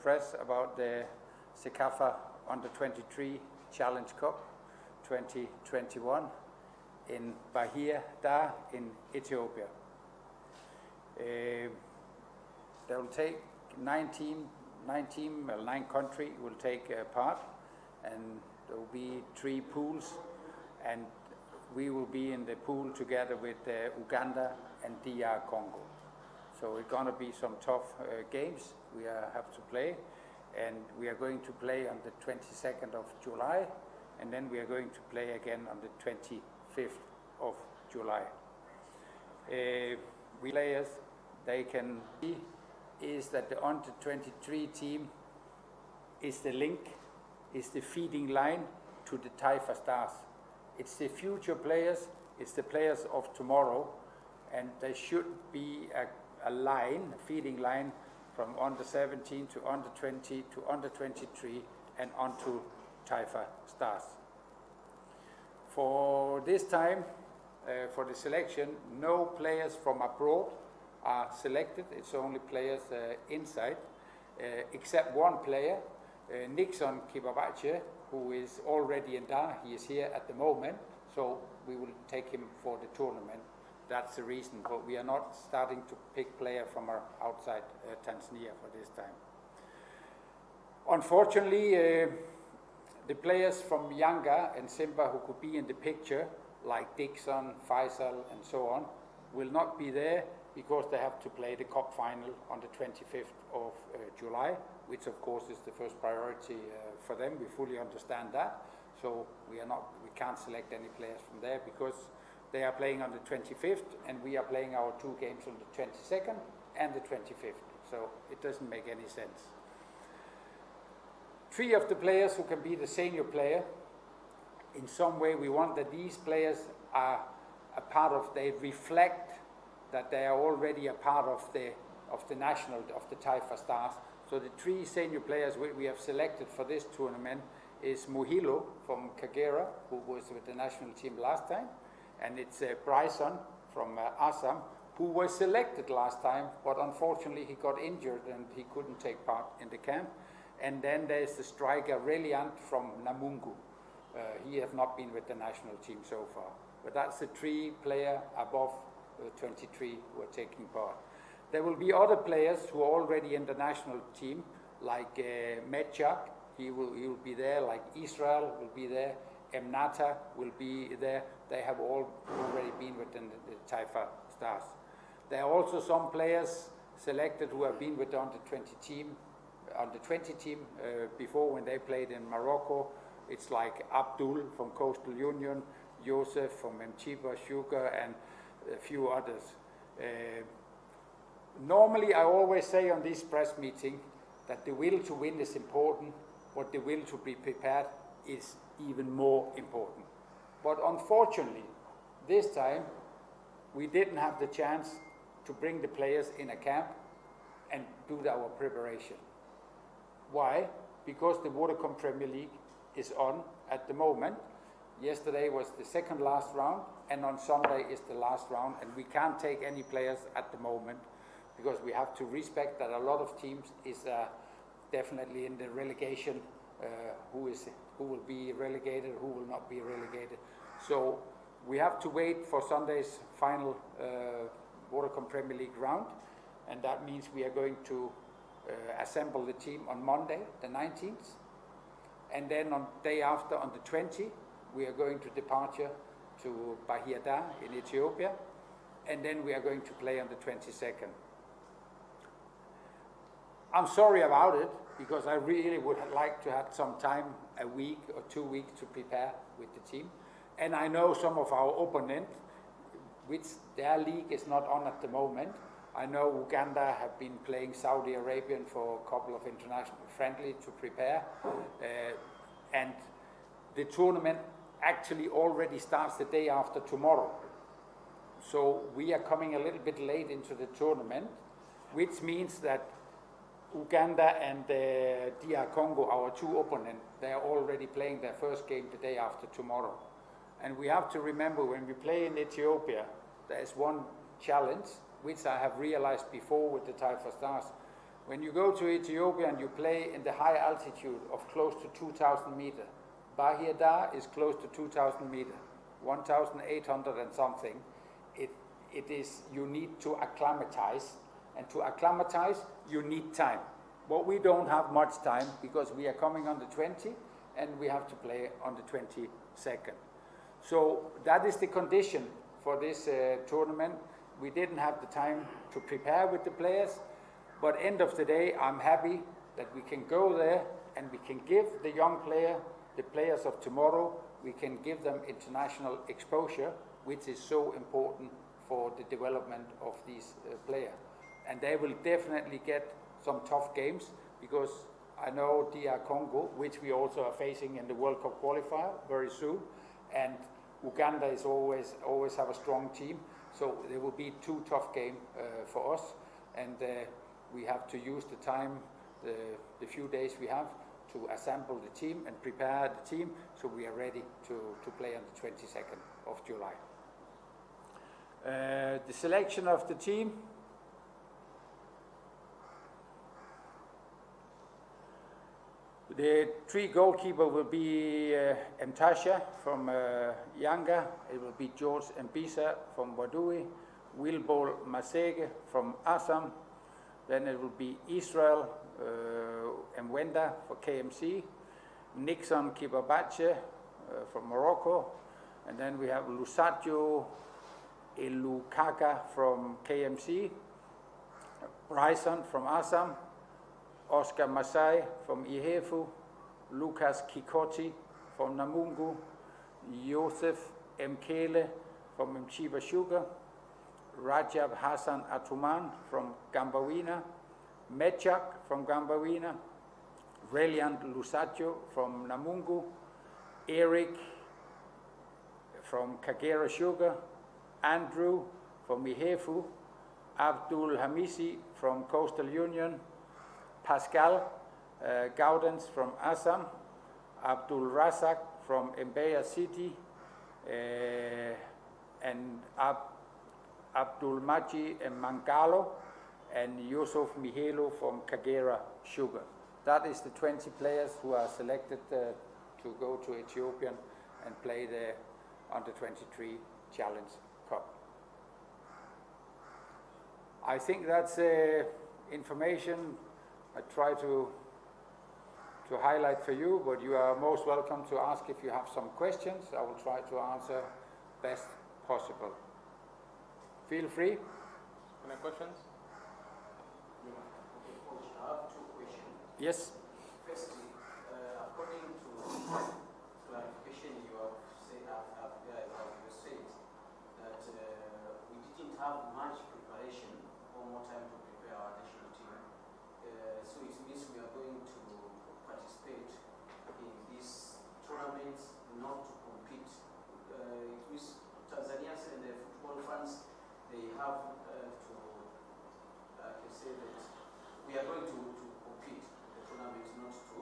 press about the CECAFA Under-23 Challenge Cup 2021 in Bahia Dar in Ethiopia. They will take 9 countries will take part, and there will be 3 pools, and we will be in the pool together with Uganda and DR Congo. So it's going to be some tough games we have to play, and we are going to play on the 22nd of July, and then we are going to play again on the 25th of July. We players, they can see is that the Under-23 team is the link, is the feeding line to the Taifa Stars. It's the future players, it's the players of tomorrow, and there should be a line, a feeding line from Under-17 to Under-20 to Under-23 and on to Taifa Stars. For this time, for the selection, no players from abroad are selected. It's only players inside, except one player, Nixon Kibabache, who is already in Dar. He is here at the moment, so we will take him for the tournament. That's the reason, but we are not starting to pick players from outside Tanzania for this time. Unfortunately, the players from Yanga and Simba who could be in the picture, like Dixon, Faisal, and so on, will not be there because they have to play the cup final on the 25th of July, which of course is the first priority for them. We fully understand that. So we can't select any players from there because they are playing on the 25th and we are playing our 2 games on the 22nd and the 25th. So it doesn't make any sense. 3 of the players who can be the senior player, in some way we want that these players are a part of, they reflect that they are already a part of the national, of the Taifa Stars. So the 3 senior players we have selected for this tournament is Muhilo from Kagera, who was with the national team last time, and it's Bryson from Assam, who was selected last time, but unfortunately he got injured and he couldn't take part in the camp. And then there's the striker Reliant from Namungu. He has not been with the national team so far, but that's the 3 players above 23 who are taking part. There will be other players who are already in the national team, like Medjak, he will be there, like Israel will be there, Emnata will be there. They have all already been within the Taifa Stars. There are also some players selected who have been with the under-20 team before when they played in Morocco. It's like Abdul from Coastal Union, Joseph from Mchiba Sugar, and a few others. Normally, I always say on this press meeting that the will to win is important, but the will to be prepared is even more important. But unfortunately, this time, we didn't have the chance to bring the players in a camp and do our preparation. Why? Because the Vodacom Premier League is on at the moment. Yesterday was the second last round, and on Sunday is the last round, and we can't take any players at the moment because we have to respect that a lot of teams is definitely in the relegation, who will be relegated, who will not be relegated. So we have to wait for Sunday's final Vodacom Premier League round, and that means we are going to assemble the team on Monday, the 19th, and then on the day after, on the 20th, we are going to departure to Bahia Dar in Ethiopia, and then we are going to play on the 22nd. I'm sorry about it, because I really would like to have some time, a week or 2 weeks to prepare with the team. And I know some of our opponents, which their league is not on at the moment. I know Uganda have been playing Saudi Arabia for a couple of international friendly to prepare. And the tournament actually already starts the day after tomorrow. So we are coming a little bit late into the tournament, which means that Uganda and DR Congo, our 2 opponents, they are already playing their first game the day after tomorrow. And we have to remember when we play in Ethiopia, there is one challenge, which I have realized before with the Taifa Stars. When you go to Ethiopia and you play in the high altitude of close to 2,000 meters, Bahir Dar is close to 2,000 meters, 1,800 and something. It is, you need to acclimatize, and to acclimatize, you need time. But we don't have much time because we are coming on the 20 and we have to play on the 22nd. So that is the condition for this tournament. We didn't have the time to prepare with the players, but end of the day, I'm happy that we can go there and we can give the young player, the players of tomorrow, we can give them international exposure, which is so important for the development of these players. And they will definitely get some tough games, because I know DR Congo, which we also are facing in the World Cup qualifier very soon, and Uganda is always have a strong team. So there will be 2 tough games for us, and we have to use the time, the few days we have, to assemble the team and prepare the team so we are ready to play on the 22nd of July. The selection of the team. The 3 goalkeepers will be Mtasha from Yanga, it will be George Mbisa from Wadui, Wilbol Masege from Assam, then it will be Israel Mwenda for KMC, Nixon Kibabache from Morocco, and then we have Lusajo Elukaka from KMC, Bryson from Assam, Oscar Masai from Ihefu, Lucas Kikosi from Namungu, Joseph Mkele from Mchiba Sugar, Rajab Hassan Atuman from Gambawina, Mechak from Gambawina, Reliant Lusajo from Namungu, Eric from Kagera Sugar, Andrew from Ihefu, Abdul Hamisi from Coastal Union, Pascal Gaudens from Assam, Abdul Razak from Mbeya City, and Abdul Maji Mangalo, and Yusuf Mihelo from Kagera Sugar. That is the 20 players who are selected to go to Ethiopia and play the Under-23 Challenge Cup. I think that's information I try to highlight for you, but you are most welcome to ask if you have some questions. I will try to answer best possible. Feel free. Any questions? Okay, Coach, I have 2 questions. Yes. Firstly, according to clarification you have said, you said that we didn't have much preparation or more time to prepare our national team. So it means we are going to participate in these tournaments, not to compete. It means Tanzanians and the football fans, they have to say that we are going to compete in the tournament, not to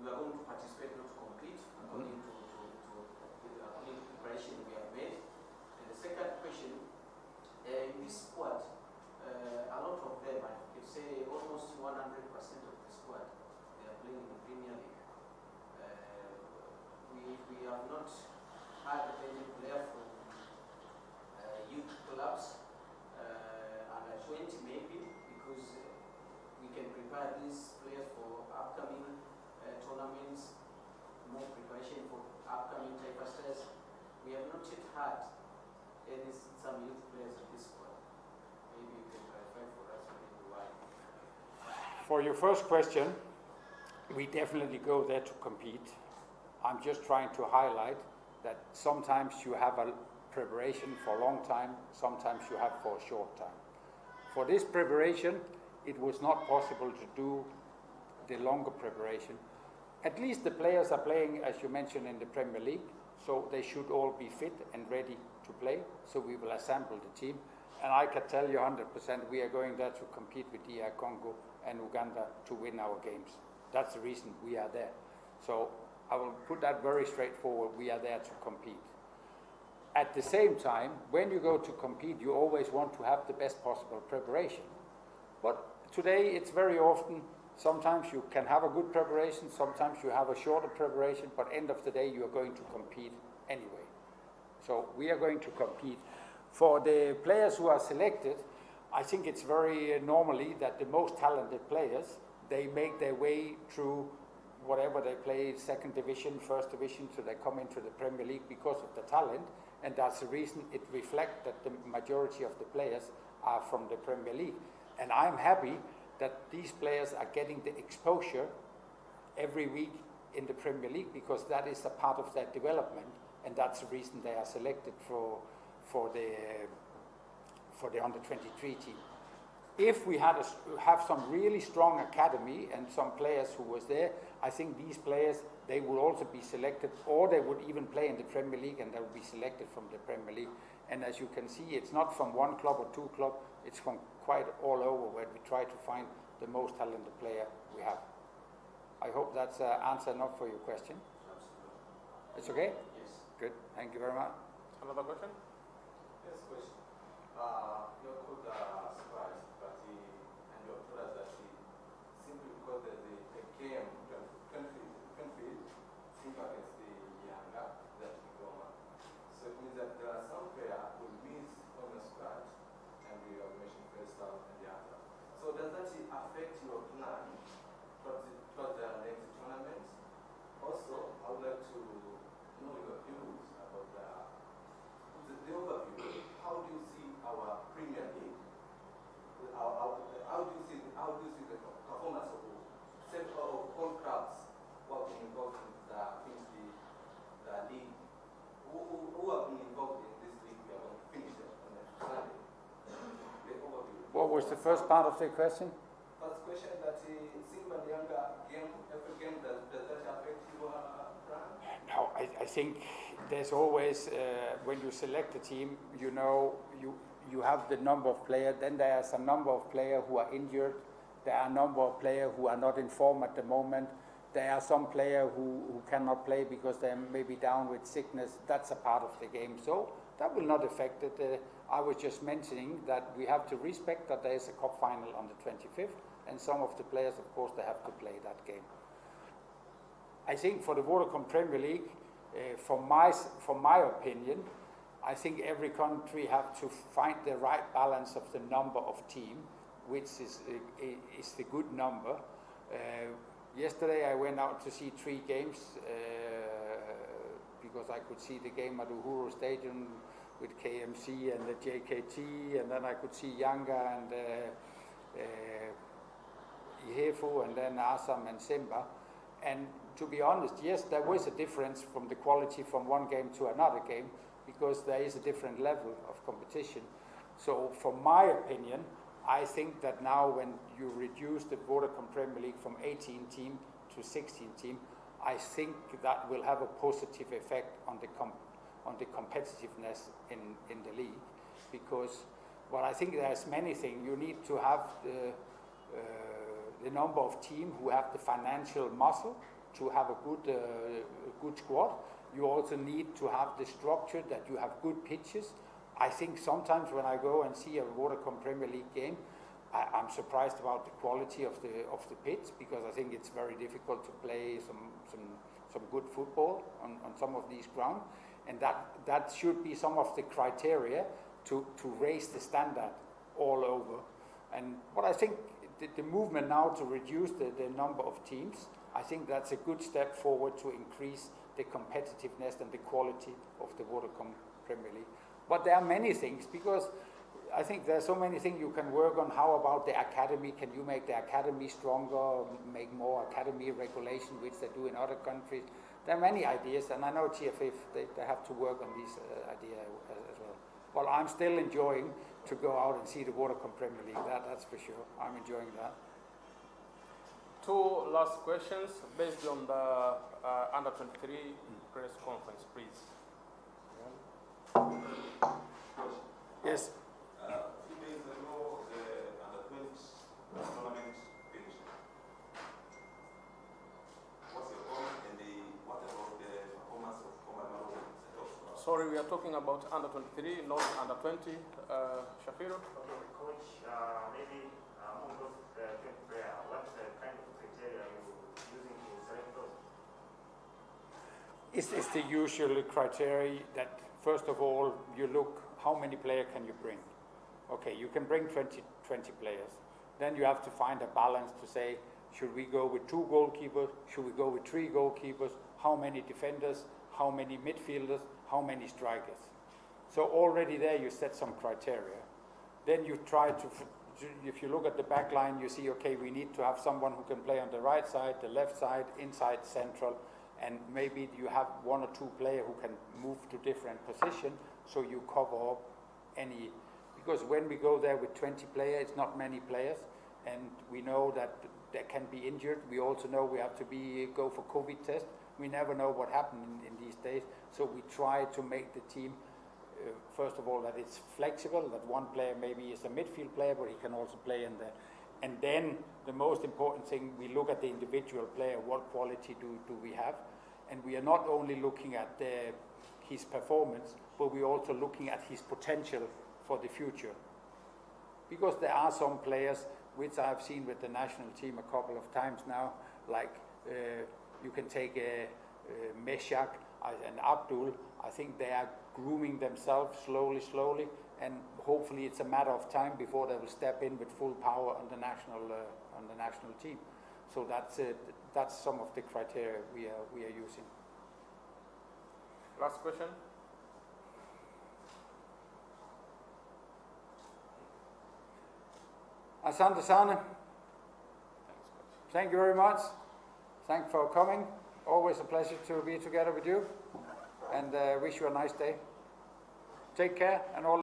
we are going to participate, not to compete, according to preparation we have made. And the second question, in this squad, a lot of them, I could say almost 100% of the squad, they are playing in the Premier League. We have not had any player from youth clubs, under 20 maybe, because we can prepare these players for upcoming tournaments, more preparation for upcoming Taifa Stars. We have not yet had some youth players in this squad. Maybe you can clarify for us maybe why. For your first question, we definitely go there to compete. I'm just trying to highlight that sometimes you have a preparation for a long time, sometimes you have for a short time. For this preparation, it was not possible to do the longer preparation. At least the players are playing, as you mentioned, in the Premier League, so they should all be fit and ready to play. So we will assemble the team. And I can tell you 100% we are going there to compete with DR Congo and Uganda to win our games. That's the reason we are there. So I will put that very straightforward. We are there to compete. At the same time, when you go to compete, you always want to have the best possible preparation. But today it's very often, sometimes you can have a good preparation, sometimes you have a shorter preparation, but end of the day you are going to compete anyway. So we are going to compete. For the players who are selected, I think it's very normally that the most talented players, they make their way through whatever they play, second division, first division, so they come into the Premier League because of the talent, and that's the reason it reflects that the majority of the players are from the Premier League. And I'm happy that these players are getting the exposure every week in the Premier League, because that is a part of their development, and that's the reason they are selected for the under-23 team. If we have some really strong academy and some players who was there, I think these players, they will also be selected, or they would even play in the Premier League and they will be selected from the Premier League. And as you can see, it's not from one club or two clubs, it's from quite all over where we try to find the most talented player we have. I hope that's answer enough for your question. Absolutely. It's okay? Yes. Good, thank you very much. Another question? Yes, question. Your coach surprised, but and you told us that simply because there's a game, country, Simba against the Yanga, that Goma. So it means that there are some players who miss on the squad, and we have mentioned first half and the other. So does that affect your plan towards the next tournament? Also, I would like to know your views about the overview. How do you see our Premier League? How do you see the performance of all clubs who have been involved in the league? Who have been involved in this league? We are going to finish it on Sunday. The overview. What was the first part of the question? First question that Simba and Yanga game, every game, does that affect your plan? No, I think there's always, when you select a team, you know, you have the number of players, then there's a number of players who are injured, there are a number of players who are not in form at the moment, there are some players who cannot play because they're maybe down with sickness. That's a part of the game, so that will not affect it. I was just mentioning that we have to respect that there is a cup final on the 25th, and some of the players, of course, they have to play that game. I think for the Vodacom Premier League, from my opinion, I think every country have to find the right balance of the number of teams, which is the good number. Yesterday I went out to see 3 games because I could see the game at Uhuru Stadium with KMC and the JKT, and then I could see Yanga and Ihefu, and then Assam and Simba. And to be honest, yes, there was a difference from the quality from one game to another game, because there is a different level of competition. So from my opinion, I think that now when you reduce the Vodacom Premier League from 18 team to 16 team, I think that will have a positive effect on the competitiveness in the league, because I think there's many things. You need to have the number of teams who have the financial muscle to have a good squad. You also need to have the structure that you have good pitches. I think sometimes when I go and see a Vodacom Premier League game, I'm surprised about the quality of the pitch, because I think it's very difficult to play some good football on some of these grounds, and that should be some of the criteria to raise the standard all over. And what I think the movement now to reduce the number of teams, I think that's a good step forward to increase the competitiveness and the quality of the Vodacom Premier League. But there are many things, because I think there are so many things you can work on. How about the academy? Can you make the academy stronger, make more academy regulation, which they do in other countries? There are many ideas, and I know TFF, they have to work on these ideas as well. Well, I'm still enjoying to go out and see the Vodacom Premier League, that's for sure. I'm enjoying that. 2 last questions based on the under-23 press conference, please. Yes. A few days ago, the under-20 tournament finished. What's your comment, and what about the performance of Komamaro? Sorry, we are talking about under-23, not under-20. Shafiro? Okay, coach, maybe among those It's the usual criteria that, first of all, you look how many players can you bring. Okay, you can bring 20 players. Then you have to find a balance to say, should we go with 2 goalkeepers? Should we go with 3 goalkeepers? How many defenders? How many midfielders? How many strikers? So already there you set some criteria. Then you try to, if you look at the back line, you see, okay, we need to have someone who can play on the right side, the left side, inside, central, and maybe you have 1 or 2 players who can move to different positions, so you cover up any, because when we go there with 20 players, it's not many players, and we know that they can be injured. We also know we have to go for COVID test. We never know what happens in these days, so we try to make the team, first of all, that it's flexible, that one player maybe is a midfield player, but he can also play in there. And then the most important thing, we look at the individual player, what quality do we have? And we are not only looking at his performance, but we're also looking at his potential for the future. Because there are some players, which I've seen with the national team a couple of times now, like you can take Meshak and Abdul. I think they are grooming themselves slowly, and hopefully it's a matter of time before they will step in with full power on the national team. So that's some of the criteria we are using. Last question. Asante Sana, thank you very much. Thanks for coming. Always a pleasure to be together with you, and wish you a nice day. Take care and all.